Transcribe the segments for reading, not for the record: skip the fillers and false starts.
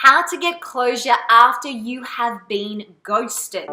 How to get closure after you have been ghosted.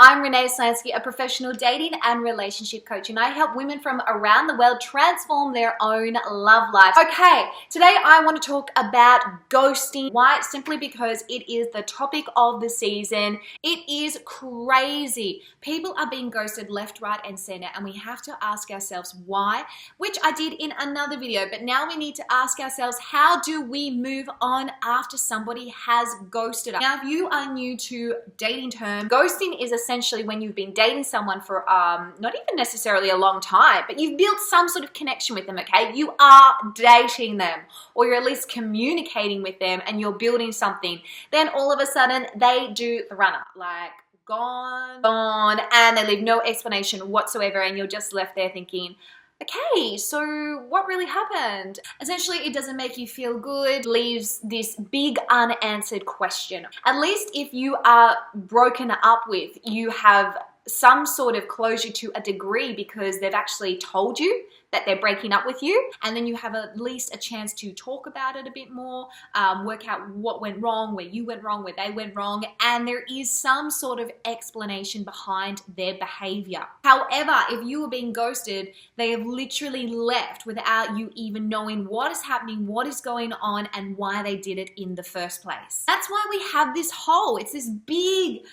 I'm Renee Slansky, a professional dating and relationship coach, and I help women from around the world transform their own love life. Okay, today I want to talk about ghosting. Why? Simply because it is the topic of the season. It is crazy. People are being ghosted left, right, and center, and we have to ask ourselves why, which I did in another video, but now we need to ask ourselves, how do we move on after somebody has ghosted us? Now, if you are new to dating term, ghosting is essentially when you've been dating someone for not even necessarily a long time, but you've built some sort of connection with them, okay? You are dating them, or you're at least communicating with them and you're building something. Then all of a sudden they do the runner, like gone, and they leave no explanation whatsoever, and you're just left there thinking, okay, so what really happened? Essentially, it doesn't make you feel good, leaves this big unanswered question. At least if you are broken up with, you have some sort of closure to a degree because they've actually told you that they're breaking up with you, and then you have at least a chance to talk about it a bit more, work out what went wrong, where you went wrong, where they went wrong, and there is some sort of explanation behind their behavior. However, if you were being ghosted, they have literally left without you even knowing what is happening, what is going on, and why they did it in the first place. That's why we have this hole. It's this big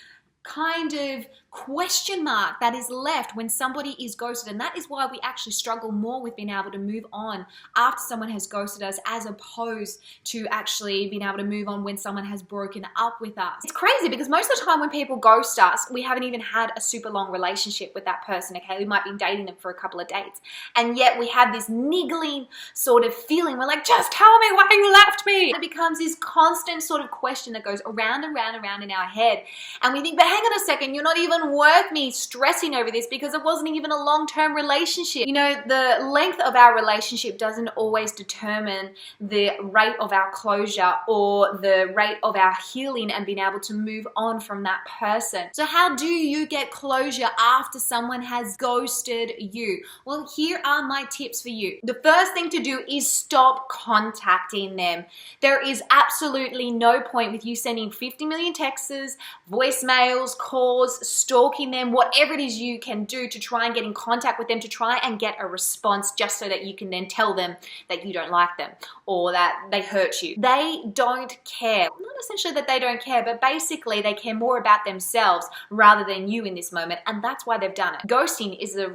kind of question mark that is left when somebody is ghosted, and that is why we actually struggle more with being able to move on after someone has ghosted us, as opposed to actually being able to move on when someone has broken up with us. It's crazy because most of the time when people ghost us, we haven't even had a super long relationship with that person, okay? We might be dating them for a couple of dates, and yet we have this niggling sort of feeling. We're like, just tell me why you left me. It becomes this constant sort of question that goes around and round and round in our head, and we think, but hang on a second, you're not even worth me stressing over this because it wasn't even a long-term relationship. You know, the length of our relationship doesn't always determine the rate of our closure or the rate of our healing and being able to move on from that person. So how do you get closure after someone has ghosted you? Well, here are my tips for you. The first thing to do is stop contacting them. There is absolutely no point with you sending 50 million texts, voicemails, calls, stalking them, whatever it is you can do to try and get in contact with them, to try and get a response just so that you can then tell them that you don't like them or that they hurt you. They don't care. Not essentially that they don't care, but basically they care more about themselves rather than you in this moment, and that's why they've done it. Ghosting is a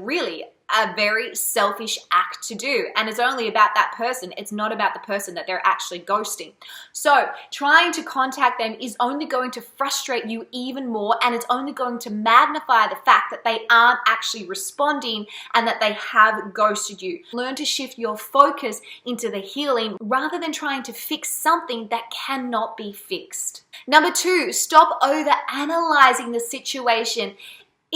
very selfish act to do, and it's only about that person. It's not about the person that they're actually ghosting. So trying to contact them is only going to frustrate you even more, and it's only going to magnify the fact that they aren't actually responding and that they have ghosted you. Learn to shift your focus into the healing rather than trying to fix something that cannot be fixed. Number 2, stop over-analyzing the situation.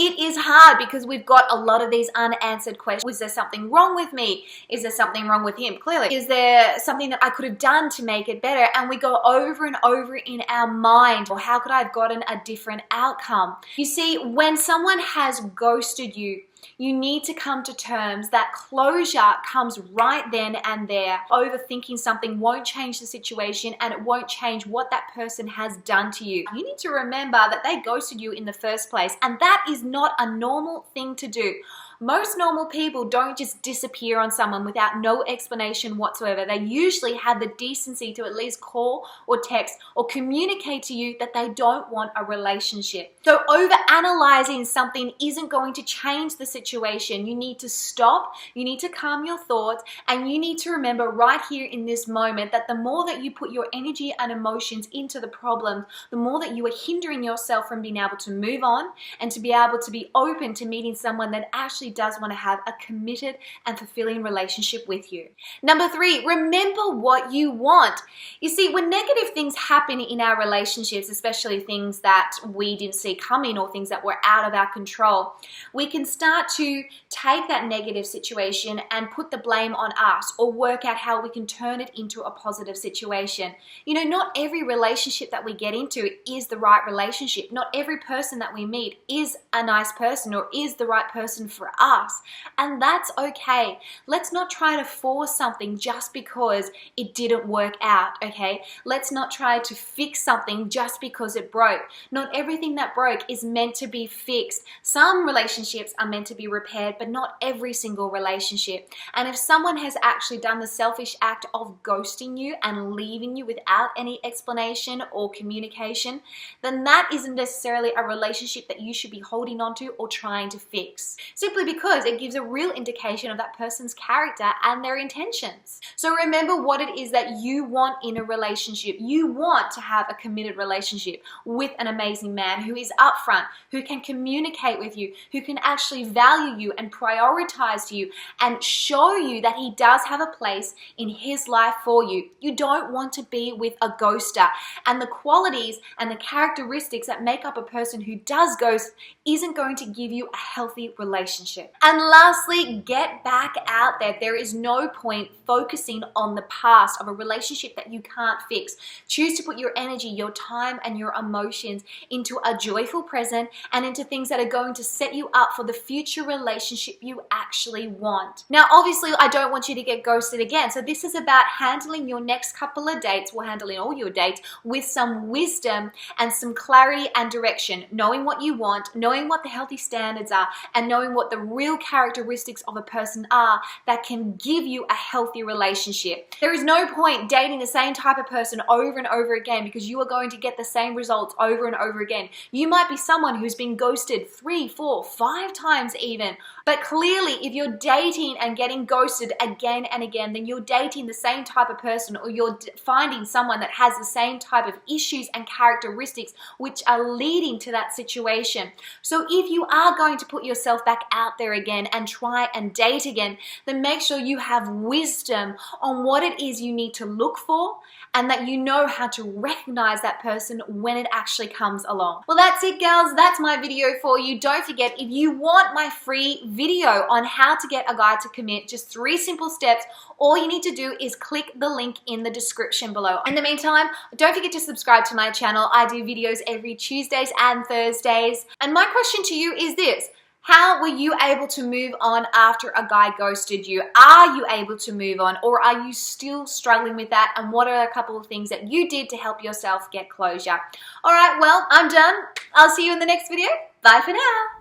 It is hard because we've got a lot of these unanswered questions. Was there something wrong with me? Is there something wrong with him? Clearly. Is there something that I could have done to make it better? And we go over and over in our mind, or how could I have gotten a different outcome? You see, when someone has ghosted you, you need to come to terms that closure comes right then and there. Overthinking something won't change the situation, and it won't change what that person has done to you. You need to remember that they ghosted you in the first place, and that is not a normal thing to do. Most normal people don't just disappear on someone without no explanation whatsoever. They usually have the decency to at least call or text or communicate to you that they don't want a relationship. So over-analyzing something isn't going to change the situation. You need to stop, you need to calm your thoughts, and you need to remember right here in this moment that the more that you put your energy and emotions into the problem, the more that you are hindering yourself from being able to move on and to be able to be open to meeting someone that actually actually does want to have a committed and fulfilling relationship with you. Number 3, remember what you want. You see, when negative things happen in our relationships, especially things that we didn't see coming or things that were out of our control, we can start to take that negative situation and put the blame on us or work out how we can turn it into a positive situation. You know, not every relationship that we get into is the right relationship. Not every person that we meet is a nice person or is the right person for us. And that's okay. Let's not try to force something just because it didn't work out, okay? Let's not try to fix something just because it broke. Not everything that broke is meant to be fixed. Some relationships are meant to be repaired, but not every single relationship. And if someone has actually done the selfish act of ghosting you and leaving you without any explanation or communication, then that isn't necessarily a relationship that you should be holding on to or trying to fix. Simply because it gives a real indication of that person's character and their intentions. So remember what it is that you want in a relationship. You want to have a committed relationship with an amazing man who is upfront, who can communicate with you, who can actually value you and prioritize you and show you that he does have a place in his life for you. You don't want to be with a ghoster. And the qualities and the characteristics that make up a person who does ghost isn't going to give you a healthy relationship. And lastly, get back out there. There is no point focusing on the past of a relationship that you can't fix. Choose to put your energy, your time, and your emotions into a joyful present and into things that are going to set you up for the future relationship you actually want. Now, obviously, I don't want you to get ghosted again. So this is about handling your next couple of dates, or handling all your dates, with some wisdom and some clarity and direction, knowing what you want, knowing what the healthy standards are, and knowing what the real characteristics of a person are that can give you a healthy relationship. There is no point dating the same type of person over and over again because you are going to get the same results over and over again. You might be someone who's been ghosted 3, 4, 5 times even. But clearly, if you're dating and getting ghosted again and again, then you're dating the same type of person, or you're finding someone that has the same type of issues and characteristics which are leading to that situation. So if you are going to put yourself back out there again and try and date again, then make sure you have wisdom on what it is you need to look for and that you know how to recognize that person when it actually comes along. Well, that's it, girls. That's my video for you. Don't forget, if you want my free video on how to get a guy to commit, just 3 simple steps, all you need to do is click the link in the description below. In the meantime, don't forget to subscribe to my channel. I do videos every Tuesdays and Thursdays. And my question to you is this: how were you able to move on after a guy ghosted you? Are you able to move on, or are you still struggling with that? And what are a couple of things that you did to help yourself get closure? All right, well, I'm done. I'll see you in the next video. Bye for now.